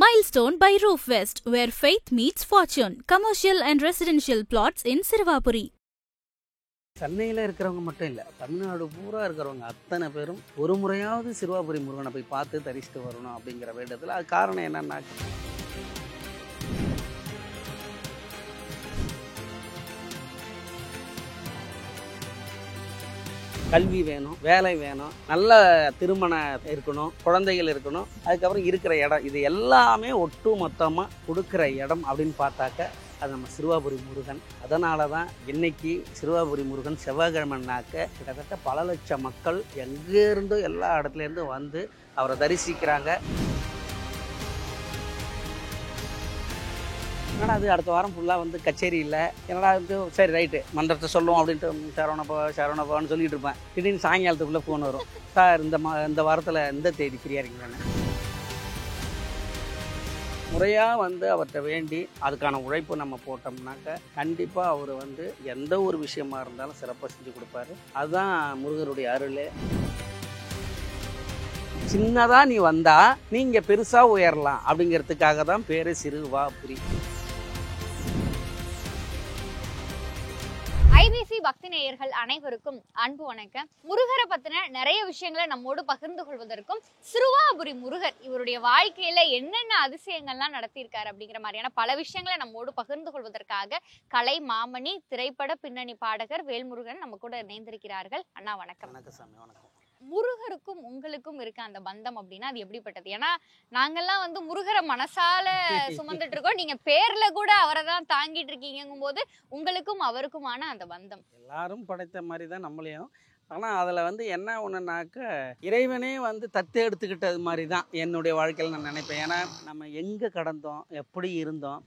Milestone by Roofwest, where faith meets fortune. Commercial and residential plots in Sirvapuri. சென்னையில் இருக்கிறவங்க மட்டும் இல்லை, தமிழ்நாடு பூரா இருக்கிறவங்க அத்தனை பேரும் ஒரு முறையாவது சிறுவாபுரி முருகனை போய் பார்த்து தரிசித்து வரணும் அப்படிங்கிற வேண்டத்தில். அது காரணம் என்னன்னா, கல்வி வேணும், வேலை வேணும், நல்ல திருமணம் இருக்கணும், குழந்தைகள் இருக்கணும், அதுக்கப்புறம் இருக்கிற இடம், இது எல்லாமே ஒட்டு மொத்தமாக கொடுக்குற இடம் அப்படின்னு பார்த்தாக்க அது நம்ம சிறுவாபுரி முருகன். அதனால தான் இன்னைக்கு சிறுவாபுரி முருகன் செவ்வாய்க்கிழமைனாக்க கிட்டத்தட்ட பல லட்சம் மக்கள் எங்கேருந்தோ எல்லா இடத்துலேருந்து வந்து அவரை தரிசிக்கிறாங்க. என்னடா அது அடுத்த வாரம் ஃபுல்லாக வந்து கச்சேரி இல்லை, என்னடா வந்து சரி ரைட்டு மந்திரத்தை சொல்லுவோம் அப்படின்ட்டு சரவணப்பான்னு சொல்லிட்டு இருப்பேன். திடீர்னு சாயங்காலத்துக்குள்ளே ஃபோன் வரும், சார் இந்த வாரத்தில் இந்த தேதி ஃப்ரீயாக இருக்கீங்கன்னு. முறையாக வந்து அவர்கிட்ட வேண்டி அதுக்கான உழைப்பு நம்ம போட்டோம்னாக்க கண்டிப்பாக அவர் வந்து எந்த ஒரு விஷயமா இருந்தாலும் சிறப்பாக செஞ்சு கொடுப்பாரு. அதுதான் முருகருடைய அருள். சின்னதாக நீ வந்தா நீங்கள் பெருசாக உயரலாம் அப்படிங்கிறதுக்காக தான் பேர் சிறுவாபுரி. ஐபிசி பக்தி நேயர்கள் அனைவருக்கும் அன்பு வணக்கம். முருகரை பத்தின நிறைய விஷயங்களை நம்மோடு பகிர்ந்து கொள்வதற்கும், சிறுவாபுரி முருகர் இவருடைய வாழ்க்கையில என்னென்ன அதிசயங்கள்லாம் நடத்தியிருக்காரு அப்படிங்கிற மாதிரியான பல விஷயங்களை நம்மோடு பகிர்ந்து கொள்வதற்காக கலை மாமணி, திரைப்பட பின்னணி பாடகர் வேல்முருகன் நம்ம கூட இணைந்திருக்கிறார்கள். அண்ணா வணக்கம். வணக்கம் சாமி. வணக்கம். முருகருக்கும் உங்களுக்கும் இருக்க அந்த பந்தம் அப்படின்னா அது எப்படிப்பட்டது? ஏன்னா நாங்கெல்லாம் வந்து முருகரை மனசால சுமந்துட்டு இருக்கோம், நீங்க பேர்ல கூட அவரை தான் தாங்கிட்டு இருக்கீங்கும் போது உங்களுக்கும் அவருக்குமான அந்த பந்தம். எல்லாரும் படைத்த மாதிரி தான் நம்மளையும். ஆனால் அதில் வந்து என்ன ஒன்றுனாக்க, இறைவனே வந்து தத்து எடுத்துக்கிட்டது மாதிரி தான் என்னுடைய வாழ்க்கையில் நான் நினைப்பேன். ஏன்னா நம்ம எங்கே கடந்தோம், எப்படி இருந்தோம்,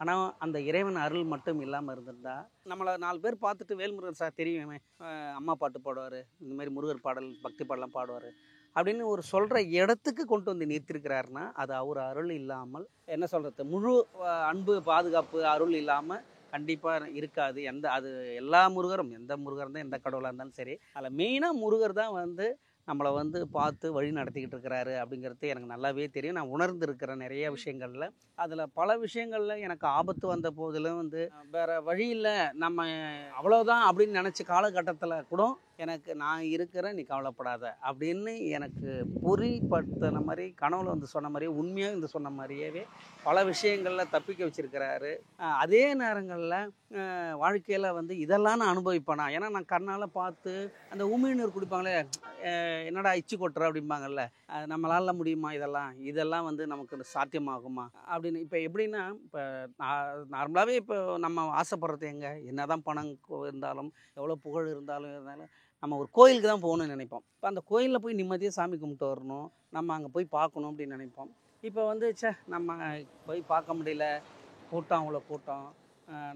ஆனால் அந்த இறைவன் அருள் மட்டும் இல்லாமல் இருந்திருந்தா நம்மளை 4 பேர் பார்த்துட்டு வேல்முருகன் சார் தெரியுமே, அம்மா பாட்டு பாடுவார், இந்தமாதிரி முருகர் பாடல் பக்தி பாடலாம் பாடுவார் அப்படின்னு ஒரு சொல்கிற இடத்துக்கு கொண்டு வந்து நிறுத்திருக்கிறாருன்னா அது அவர் அருள் இல்லாமல், என்ன சொல்கிறது, முழு அன்பு பாதுகாப்பு அருள் இல்லாமல் கண்டிப்பாக இருக்காது. அது எல்லா முருகரும், எந்த முருகர் தான் எந்த கடவுளாக இருந்தாலும் சரி, அதில் மெயினாக முருகர் தான் வந்து நம்மளை வந்து பார்த்து வழி நடத்திக்கிட்டு இருக்கிறாரு அப்படிங்கிறது எனக்கு நல்லாவே தெரியும். நான் உணர்ந்துருக்கிறேன் நிறைய விஷயங்களில். அதில் பல விஷயங்களில் எனக்கு ஆபத்து வந்த போதிலும் வந்து வேறு வழியில் நம்ம அவ்வளோதான் அப்படின்னு நினச்ச காலகட்டத்தில் கூட எனக்கு நான் இருக்கிறேன், நீ கவலைப்படாத அப்படின்னு எனக்கு பொறிப்படுத்தின மாதிரி, கனவுல வந்து சொன்ன மாதிரியே, உண்மையாக வந்து சொன்ன மாதிரியே பல விஷயங்களில் தப்பிக்க வச்சுருக்கிறாரு. அதே நேரங்களில் வாழ்க்கையில் வந்து இதெல்லாம் நான் அனுபவிப்பேனா, ஏன்னா நான் கண்ணால் பார்த்து அந்த உமிழ்நீர் குடிப்பாங்களே, என்னடா இச்சு கொட்டுற அப்படிம்பாங்கல்ல, நம்மளால முடியுமா, இதெல்லாம் வந்து நமக்கு சாத்தியமாகுமா அப்படின்னு. இப்போ எப்படின்னா, இப்போ நார்மலாகவே இப்போ நம்ம ஆசைப்படுறது என்ன தான் பணம் இருந்தாலும், எவ்வளோ புகழ் இருந்தாலும் நம்ம ஒரு கோயிலுக்கு தான் போகணும்னு நினைப்போம். இப்போ அந்த கோயிலில் போய் நிம்மதியாக சாமி கும்பிட்டு வரணும், நம்ம அங்கே போய் பார்க்கணும் அப்படின்னு நினைப்போம். இப்போ வந்து நம்ம போய் பார்க்க முடியல, கூட்டம் அவ்வளோ கூட்டம்,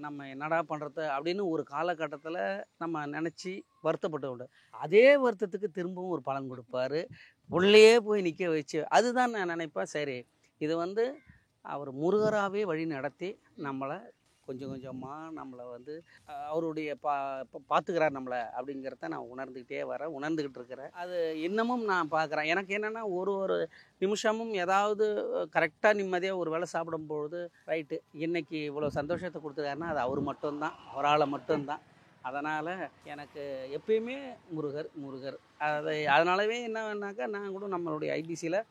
நம்ம என்னடா பண்ணுறது அப்படின்னு ஒரு காலகட்டத்தில் நம்ம நினச்சி வருத்தப்பட்டு விடு. அதே வருத்தத்துக்கு திரும்பவும் ஒரு பலன் கொடுப்பாரு, உள்ளே போய் நிற்க வச்சு. அதுதான் நான் நினைப்பேன், சரி இது வந்து அவர் முருகராகவே வழி நடத்தி நம்மளை கொஞ்சம் கொஞ்சமாக நம்மளை வந்து அவருடைய பார்த்துக்கிறார் நம்மளை அப்படிங்கிறத நான் உணர்ந்துக்கிட்டு இருக்கிறேன். அது இன்னமும் நான் பார்க்குறேன். எனக்கு என்னென்னா, ஒரு நிமிஷமும் ஏதாவது கரெக்டாக நிம்மதியாக ஒரு வேளை சாப்பிடும்பொழுது ரைட்டு இன்றைக்கி இவ்வளோ சந்தோஷத்தை கொடுத்துருக்காருன்னா அது அவர் மட்டும்தான், அவரால் மட்டும்தான். அதனால் எனக்கு எப்பயுமே முருகர் அதனாலவே என்னன்னாக்கா, நான் கூட நம்மளுடைய ஐபிசியில்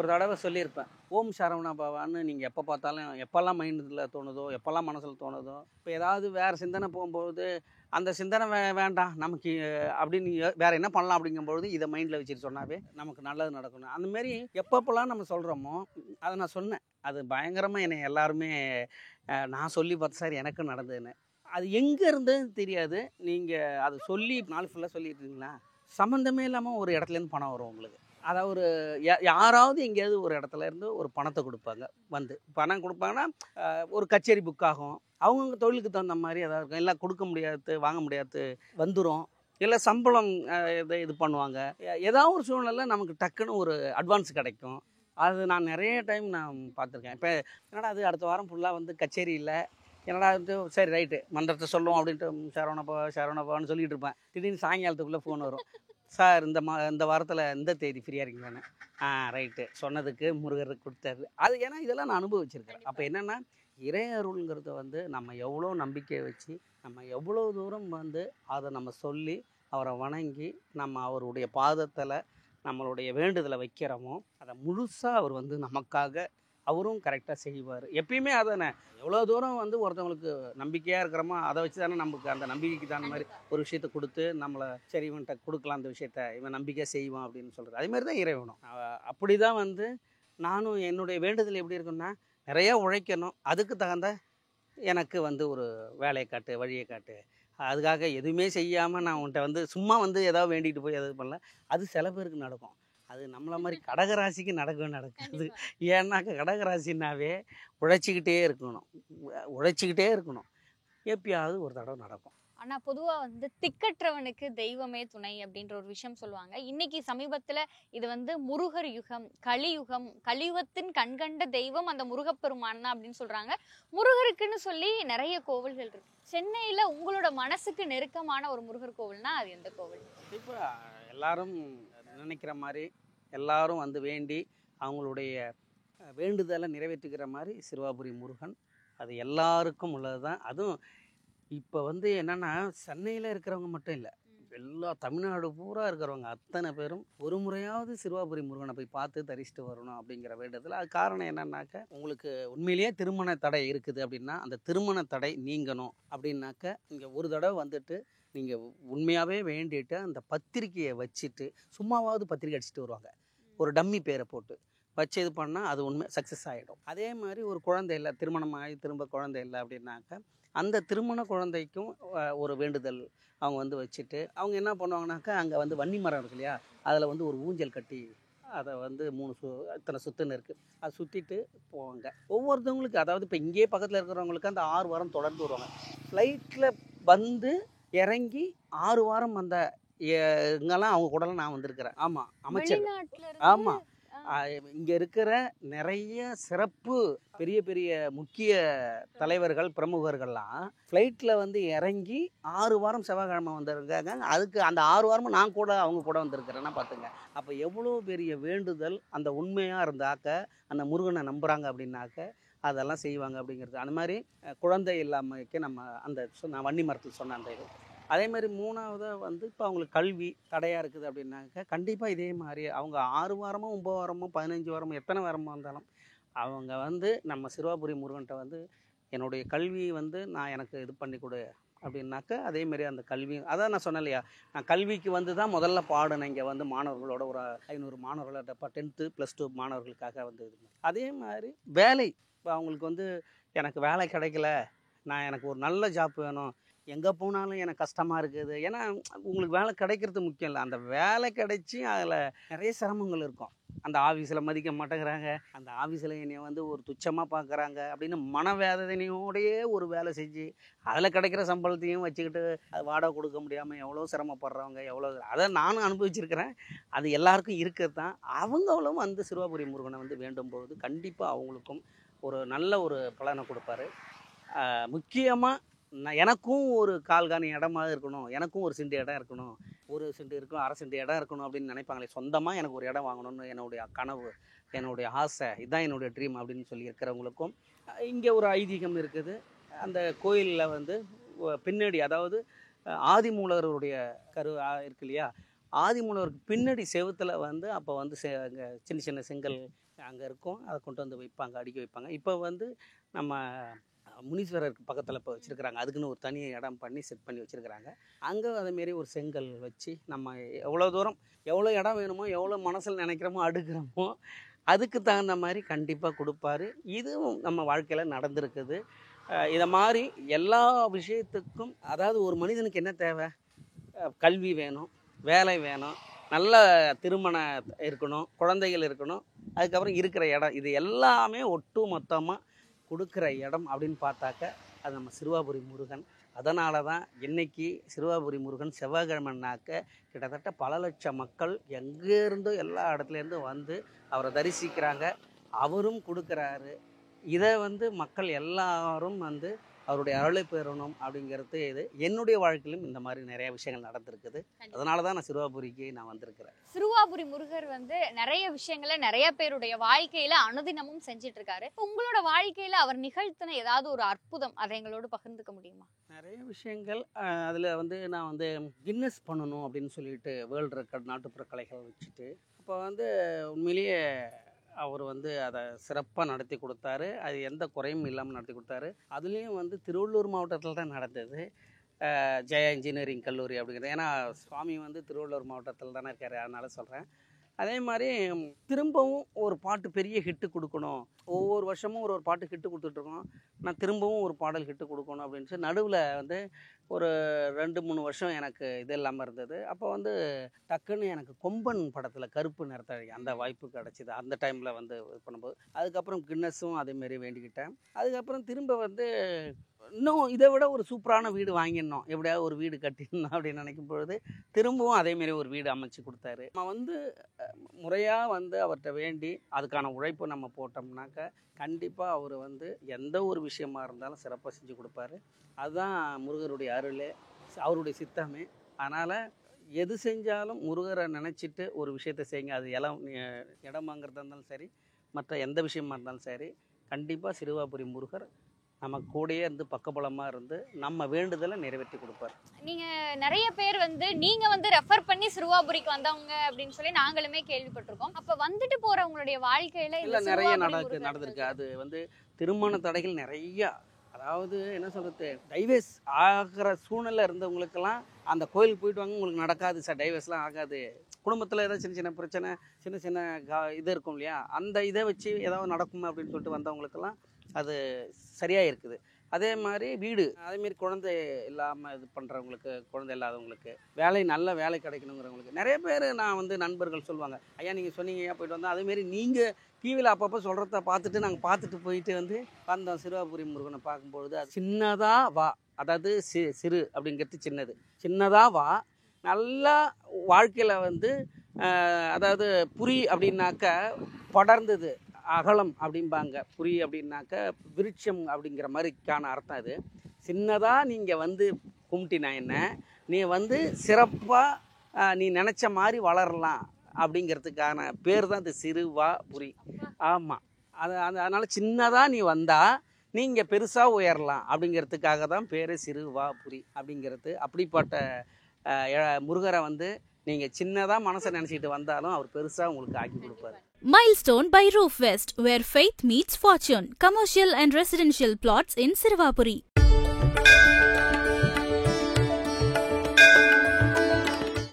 ஒரு தடவை சொல்லியிருப்பேன், ஓம் சரவண பவான்னு நீங்கள் எப்போ பார்த்தாலும், எப்போல்லாம் மைண்டில் தோணுதோ, எப்போல்லாம் மனசில் தோணுதோ, இப்போ ஏதாவது வேறு சிந்தனை போகும்போது அந்த சிந்தனை வேண்டாம் நமக்கு அப்படின்னு வேறு என்ன பண்ணலாம் அப்படிங்கும்பொழுது இதை மைண்டில் வச்சுட்டு சொன்னாவே நமக்கு நல்லது நடக்கணும். அந்தமாரி எப்பப்போல்லாம் நம்ம சொல்கிறோமோ அதை நான் சொன்னேன். அது பயங்கரமாக என்னை எல்லாருமே நான் சொல்லி பார்த்து சார் எனக்கு நடந்ததுன்னு. அது எங்கே இருந்ததுன்னு தெரியாது. நீங்கள் அதை சொல்லி நாள் ஃபுல்லாக சொல்லிட்டுருங்களா, சம்மந்தமே இல்லாமல் ஒரு இடத்துலேருந்து பணம் வரும் உங்களுக்கு. அதாவது ஒரு யாராவது எங்கேயாவது ஒரு இடத்துல இருந்து ஒரு பணத்தை கொடுப்பாங்க, வந்து பணம் கொடுப்பாங்கன்னா ஒரு கச்சேரி புக் ஆகும், அவங்கவுங்க தொழிலுக்கு தகுந்த மாதிரி ஏதாவது இருக்கும். எல்லாம் கொடுக்க முடியாது, வாங்க முடியாது வந்துடும், இல்லை சம்பளம் இது பண்ணுவாங்க. ஏதாவது ஒரு சூழ்நிலை நமக்கு டக்குன்னு ஒரு அட்வான்ஸ் கிடைக்கும். அது நான் நிறைய டைம் நான் பார்த்துருக்கேன். இப்போ என்னடா அது அடுத்த வாரம் ஃபுல்லாக வந்து கச்சேரி இல்லை, என்னடா சரி ரைட்டு மந்திரத்தை சொல்லுவோம் அப்படின்ட்டு சரவணப்பான்னு சொல்லிட்டு இருப்பேன். திடீர்னு சாயங்காலத்துக்குள்ளே ஃபோன் வரும், சார் இந்த வாரத்தில் இந்த தேதி ஃப்ரீயாக இருக்கீங்களான்னு. ரைட்டு சொன்னதுக்கு முருகர் கொடுத்தாரு. அது ஏன்னா இதெல்லாம் நான் அனுபவிச்சிருக்கிறேன். அப்போ என்னென்னா இறை அருள்ங்கிறத வந்து நம்ம எவ்வளோ நம்பிக்கையை வச்சு நம்ம எவ்வளோ தூரம் வந்து அதை நம்ம சொல்லி அவரை வணங்கி நம்ம அவருடைய பாதத்தில் நம்மளுடைய வேண்டுதலை வைக்கிறோமோ அதை முழுசாக அவர் வந்து நமக்காக அவரும் கரெக்டாக செய்வார். எப்பயுமே அதானே, எவ்வளோ தூரம் வந்து ஒருத்தவங்களுக்கு நம்பிக்கையாக இருக்கிறோமோ அதை வச்சு தானே நமக்கு அந்த நம்பிக்கைக்கு தகுந்த மாதிரி ஒரு விஷயத்தை கொடுத்து நம்மளை சரி இவன்கிட்ட கொடுக்கலாம் அந்த விஷயத்த, இவன் நம்பிக்கையாக செய்வான் அப்படின்னு சொல்கிறது. அதேமாதிரி தான் இறைவனும். அப்படி தான் வந்து நானும் என்னுடைய வேண்டுதல் எப்படி இருக்குன்னா, நிறையா உழைக்கணும், அதுக்கு தகுந்த எனக்கு வந்து ஒரு வேலையை காட்டு, வழியை காட்டு. அதுக்காக எதுவுமே செய்யாமல் நான் உன்கிட்ட வந்து சும்மா வந்து ஏதாவது வேண்டிகிட்டு போய் எதாவது பண்ணல. அது சில பேருக்கு நடக்கும். அது நம்மளை மாதிரி கடகராசிக்கு நடக்காது. ஏன்னாக்க கடகராசினாவே உழைச்சிக்கிட்டே இருக்கணும். எப்பயாவது ஒரு தடவை நடக்கும். ஆனா பொதுவா வந்து திக்கற்றவனுக்கு தெய்வமே துணை அப்படின்ற ஒரு விஷயம் சொல்லுவாங்க. இன்னைக்கு சமீபத்துல இது வந்து முருகர் யுகம், கலியுகத்தின் கண்கண்ட தெய்வம் அந்த முருகப்பெருமான் தான் அப்படின்னு சொல்றாங்க. முருகருக்குன்னு சொல்லி நிறைய கோவில்கள் இருக்கு. சென்னையில உங்களோட மனசுக்கு நெருக்கமான ஒரு முருகர் கோவில்னா அது எந்த கோவில்? இப்போ எல்லாரும் நினைக்கிற மாதிரி எல்லாரும் வந்து வேண்டி அவங்களுடைய வேண்டுதலை நிறைவேற்றுக்கிற மாதிரி சிறுவாபுரி முருகன் அது எல்லாருக்கும் உள்ளது தான். அதுவும் இப்போ வந்து என்னென்னா சென்னையில் இருக்கிறவங்க மட்டும் இல்லை, எல்லா தமிழ்நாடு பூரா இருக்கிறவங்க அத்தனை பேரும் ஒரு முறையாவது சிறுவாபுரி முருகனை போய் பார்த்து தரிசிட்டு வரணும் அப்படிங்கிற வேண்டுதல். அது காரணம் என்னன்னாக்க, உங்களுக்கு உண்மையிலேயே திருமண தடை இருக்குது அப்படின்னா அந்த திருமண தடை நீங்கணும் அப்படின்னாக்க இங்கே ஒரு தடவை வந்துட்டு நீங்கள் உண்மையாகவே வேண்டிட்டு அந்த பத்திரிக்கையை வச்சுட்டு சும்மாவாவது பத்திரிக்கை அடிச்சுட்டு வருவாங்க. ஒரு டம்மி பேரை போட்டு வச்சு இது பண்ணால் அது உண்மை சக்ஸஸ் ஆகிடும். அதே மாதிரி ஒரு குழந்தை இல்லை, திருமணம் ஆகி திரும்ப குழந்தை இல்லை அப்படின்னாக்க அந்த திருமண குழந்தைக்கும் ஒரு வேண்டுதல் அவங்க வந்து வச்சுட்டு அவங்க என்ன பண்ணுவாங்கனாக்கா, அங்கே வந்து வன்னி மரம் இருக்கு இல்லையா, அதில் வந்து ஒரு ஊஞ்சல் கட்டி அதை வந்து 3 இத்தனை சுற்றுன்னு இருக்குது, அதை சுற்றிட்டு போவாங்க. ஒவ்வொருத்தவங்களுக்கு அதாவது இப்போ இங்கேயே பக்கத்தில் இருக்கிறவங்களுக்கு அந்த 6 வாரம் தொடர்ந்து வருவாங்க. ஃப்ளைட்டில் வந்து இறங்கி 6 வாரம் அந்த இங்கெல்லாம் அவங்க கூடலாம் நான் வந்திருக்கிறேன். ஆமாம், அமைச்சர். ஆமாம், இங்கே இருக்கிற நிறைய சிறப்பு பெரிய பெரிய முக்கிய தலைவர்கள் பிரமுகர்கள்லாம் ஃப்ளைட்டில் வந்து இறங்கி 6 வாரம் செவ்வாய்க்கிழமை வந்திருக்காங்க. அதுக்கு அந்த 6 வாரமும் நான் கூட அவங்க கூட வந்திருக்கிறேன்னா பார்த்துங்க. அப்போ எவ்வளோ பெரிய வேண்டுதல் அந்த உண்மையாக இருந்தாக்க அந்த முருகனை நம்புகிறாங்க அப்படின்னாக்க அதெல்லாம் செய்வாங்க அப்படிங்கிறது. அந்த மாதிரி குழந்தை இல்லாமக்கு நம்ம அந்த நான் வன்னி மரத்தில் சொன்ன அந்த இது. அதே மாதிரி 3ஆவதாக வந்து இப்போ அவங்களுக்கு கல்வி தடையாக இருக்குது அப்படின்னாக்க கண்டிப்பாக இதே மாதிரி அவங்க 6 வாரமோ 9 வாரமோ 15 வாரமோ எத்தனை வாரமோ இருந்தாலும் அவங்க வந்து நம்ம சிறுவாபுரி முருகன்கிட்ட வந்து என்னுடைய கல்வி வந்து நான் எனக்கு இது பண்ணி கொடு அப்படின்னாக்க அதேமாரி அந்த கல்வி அதான் நான் சொன்னேன் இல்லையா, நான் கல்விக்கு வந்து தான் முதல்ல பாடினேன். இங்கே வந்து மாணவர்களோட ஒரு 500 மாணவர்களோட 10th +2 மாணவர்களுக்காக வந்து இது. அதே மாதிரி வேலை, இப்போ அவங்களுக்கு வந்து எனக்கு வேலை கிடைக்கல, எனக்கு ஒரு நல்ல ஜாப் வேணும், எங்கே போனாலும் எனக்கு கஷ்டமாக இருக்குது. ஏன்னா உங்களுக்கு வேலை கிடைக்கிறது முக்கியம் இல்லை, அந்த வேலை கிடைச்சி அதில் நிறைய சிரமங்கள் இருக்கும். அந்த ஆஃபீஸில் மதிக்க மாட்டேங்கிறாங்க, அந்த ஆஃபீஸில் என்னை வந்து ஒரு துச்சமாக பார்க்குறாங்க அப்படின்னு மனவேதனையோடையே ஒரு வேலை செஞ்சு அதில் கிடைக்கிற சம்பளத்தையும் வச்சுக்கிட்டு அது வாடகை கொடுக்க முடியாமல் எவ்வளோ சிரமப்படுறவங்க எவ்வளோ, அதை நானும் அனுபவிச்சிருக்கிறேன். அது எல்லாருக்கும் இருக்கிறது தான். அவங்களும் வந்து சிறுவாபுரி முருகனை வந்து வேண்டும் பொழுது கண்டிப்பாக அவங்களுக்கும் ஒரு நல்ல ஒரு பலனை கொடுப்பாரு. முக்கியமாக எனக்கும் ஒரு கால்காணி இடமாக இருக்கணும், எனக்கும் ஒரு சென்ட் இடம் இருக்கணும், 1 சென்ட் இருக்கும், 1/2 சென்ட் இடம் இருக்கணும் அப்படின்னு நினைப்பாங்களே. சொந்தமாக எனக்கு ஒரு இடம் வாங்கணும்னு என்னுடைய கனவு, என்னுடைய ஆசை, இதுதான் என்னுடைய ட்ரீம் அப்படின்னு சொல்லி இருக்கிறவங்களுக்கும் இங்கே ஒரு ஐதீகம் இருக்குது. அந்த கோயிலில் வந்து பின்னாடி அதாவது ஆதிமூலருடைய இருக்கு இல்லையா, ஆதிமூலருக்கு பின்னாடி செவுத்தில் வந்து அப்போ வந்து அங்கே சின்ன சின்ன செங்கல் அங்கே இருக்கும், அதை கொண்டு வந்து வைப்பாங்க, அடுக்கி வைப்பாங்க. இப்போ வந்து நம்ம முனீஸ்வரருக்கு பக்கத்தில் இப்போ வச்சுருக்குறாங்க, அதுக்குன்னு ஒரு தனி இடம் பண்ணி செட் பண்ணி வச்சுருக்குறாங்க. அங்கே அதேமாரி ஒரு செங்கல் வச்சு நம்ம எவ்வளோ தூரம் எவ்வளோ இடம் வேணுமோ எவ்வளோ மனசில் நினைக்கிறோமோ அடுக்கிறோமோ அதுக்கு தகுந்த மாதிரி கண்டிப்பாக கொடுப்பாரு. இதுவும் நம்ம வாழ்க்கையில் நடந்திருக்குது. இதை மாதிரி எல்லா விஷயத்துக்கும் அதாவது ஒரு மனிதனுக்கு என்ன தேவை, கல்வி வேணும், வேலை வேணும், நல்ல திருமணம் இருக்கணும், குழந்தைகள் இருக்கணும், அதுக்கப்புறம் இருக்கிற இடம், இது எல்லாமே ஒட்டு மொத்தமாக கொடுக்குற இடம் அப்படின்னு பார்த்தாக்க அது நம்ம சிறுவாபுரி முருகன். அதனால தான் இன்றைக்கி சிறுவாபுரி முருகன் செவ்வாய்க்கிழமைனாக்க கிட்டத்தட்ட பல லட்சம் மக்கள் எங்கேருந்தோ எல்லா இடத்துலேருந்து வந்து அவரை தரிசிக்கிறாங்க. அவரும் கொடுக்குறாரு. இதை வந்து மக்கள் எல்லாரும் வந்து அவருடைய அருளை பெறணும் அப்படிங்கிறது இது. என்னுடைய வாழ்க்கையிலும் இந்த மாதிரி நிறைய விஷயங்கள் நடந்திருக்குது. அதனால தான் நான் சிறுவாபுரிக்கு நான் வந்திருக்கிறேன். சிறுவாபுரி முருகர் வந்து நிறைய விஷயங்களை நிறைய பேருடைய வாழ்க்கையில அனுதினமும் செஞ்சிட்டு இருக்காரு. உங்களோட வாழ்க்கையில அவர் நிகழ்த்தின ஏதாவது ஒரு அற்புதம் அதை எங்களோடு பகிர்ந்துக்க முடியுமா? நிறைய விஷயங்கள் அதில் வந்து நான் வந்து கின்னஸ் பண்ணணும் அப்படின்னு சொல்லிட்டு வேர்ல்டு ரெக்கார்ட் நாட்டுப்புற கலைகள் வச்சுட்டு அப்போ வந்து உண்மையிலேயே அவர் வந்து அதை சிறப்பாக நடத்தி கொடுத்தாரு. அது எந்த குறையும் இல்லாமல் நடத்தி கொடுத்தாரு. அதுலேயும் வந்து திருவள்ளூர் மாவட்டத்தில் தான் நடந்தது. ஜெயா இன்ஜினியரிங் கல்லூரி அப்படிங்கிறது. ஏன்னா சுவாமி வந்து திருவள்ளூர் மாவட்டத்தில் தானே இருக்கார், அதனால் சொல்கிறேன். அதே மாதிரி திரும்பவும் ஒரு பாட்டு பெரிய ஹிட்டு கொடுக்கணும், ஒவ்வொரு வருஷமும் ஒரு பாட்டு ஹிட்டு கொடுத்துட்ருக்கோம், நான் திரும்பவும் ஒரு பாடல் ஹிட்டு கொடுக்கணும் அப்படின்னு சொல்லி நடுவில் வந்து ஒரு 2-3 வருஷம் எனக்கு இது இல்லாமல் இருந்தது. அப்போ வந்து டக்குன்னு எனக்கு கொம்பன் படத்தில் கருப்பு நிறத்தழகி அந்த வாய்ப்பு கிடச்சிது. அந்த டைமில் வந்து இது பண்ணும்போது அதுக்கப்புறம் கின்னஸும் அதேமாரி வேண்டிக்கிட்டேன். அதுக்கப்புறம் திரும்ப வந்து இன்னும் இதை விட ஒரு சூப்பரான வீடு வாங்கிடணும், எப்படியாவது ஒரு வீடு கட்டிடணும் அப்படின்னு நினைக்கும் பொழுது திரும்பவும் அதேமாரி ஒரு வீடு அமைச்சு கொடுத்தாரு. நம்ம வந்து முறையாக வந்து அவர்கிட்ட வேண்டி அதுக்கான உழைப்பு நம்ம போட்டோம்னாக்க கண்டிப்பாக அவர் வந்து எந்த ஒரு விஷயமா இருந்தாலும் சிறப்பாக செஞ்சு கொடுப்பாரு. அதுதான் முருகருடைய அருள், அவருடைய சித்தமே. அதனால் எது செஞ்சாலும் முருகரை நினச்சிட்டு ஒரு விஷயத்தை செய்யுங்க. அது இடம் வாங்குறதா இருந்தாலும் சரி, மற்ற எந்த விஷயமா இருந்தாலும் சரி, கண்டிப்பாக சிறுவாபுரி முருகர் நம்ம கூடயே இருந்து பக்கபலமாக இருந்து நம்ம வேண்டுதலை நிறைவேற்றி கொடுப்பார். நீங்கள் நிறைய பேர் வந்து நீங்கள் வந்து ரெஃபர் பண்ணி சிறுவாபுரிக்கு வந்தவங்க அப்படின்னு சொல்லி நாங்களுமே கேள்விப்பட்டிருக்கோம். அப்போ வந்துட்டு போகிறவங்களுடைய வாழ்க்கையில் இல்லை நிறைய நடந்திருக்கு. அது வந்து திருமண தடைகள் நிறையா, அதாவது என்ன சொல்கிறது, டைவர்ஸ் ஆகிற சூழ்நிலை இருந்தவங்களுக்கெல்லாம் அந்த கோயிலுக்கு போயிட்டு வாங்க உங்களுக்கு நடக்காது சார், டைவர்ஸ்லாம் ஆகாது. குடும்பத்தில் ஏதாவது சின்ன சின்ன பிரச்சனை, சின்ன சின்ன இது இருக்கும் இல்லையா, அந்த இதை வச்சு ஏதாவது நடக்குமா அப்படின்னு சொல்லிட்டு வந்தவங்களுக்கெல்லாம் அது சரியாக இருக்குது. அதே மாதிரி வீடு, அதேமாரி குழந்தை இல்லாமல் இது பண்ணுறவங்களுக்கு, குழந்தை இல்லாதவங்களுக்கு நல்ல வேலை கிடைக்கணுங்கிறவங்களுக்கு நிறைய பேர் நான் வந்து நண்பர்கள் சொல்லுவாங்க, ஐயா நீங்கள் சொன்னீங்க ஐயா போயிட்டு வந்தோம். அதேமாரி நீங்கள் டிவியில் அப்பப்போ சொல்கிறத பார்த்துட்டு நாங்கள் பார்த்துட்டு போயிட்டு வந்து வந்தோம். சிறுவாபுரி முருகனை பார்க்கும்பொழுது அது சின்னதாக வா, அதாவது சிறு அப்படிங்கிறது சின்னது, சின்னதாக வா, நல்லா வாழ்க்கையில் வந்து அதாவது புரி அப்படின்னாக்க படர்ந்தது, அகலம் அப்படிம்பாங்க. புரி அப்படின்னாக்க விருட்சம் அப்படிங்கிற மாதிரிக்கான அர்த்தம். அது சின்னதாக நீங்கள் வந்து கும்பிட்டினா என்ன, நீ வந்து சிறப்பாக நீ நினச்ச மாதிரி வளரலாம் அப்படிங்கிறதுக்கான பேர் தான் இந்த சிறுவாபுரி. ஆமாம், அதனால் சின்னதாக நீ வந்தால் நீங்கள் பெருசாக உயரலாம் அப்படிங்கிறதுக்காக தான் பேர் சிறுவாபுரி அப்படிங்கிறது. அப்படிப்பட்ட முருகரை வந்து நீங்கள் சின்னதாக மனசை நினச்சிக்கிட்டு வந்தாலும் அவர் பெருசாக உங்களுக்கு ஆக்கி கொடுப்பாரு. Milestone by Roofwest, where faith meets fortune. Commercial and residential plots in Sirvapuri.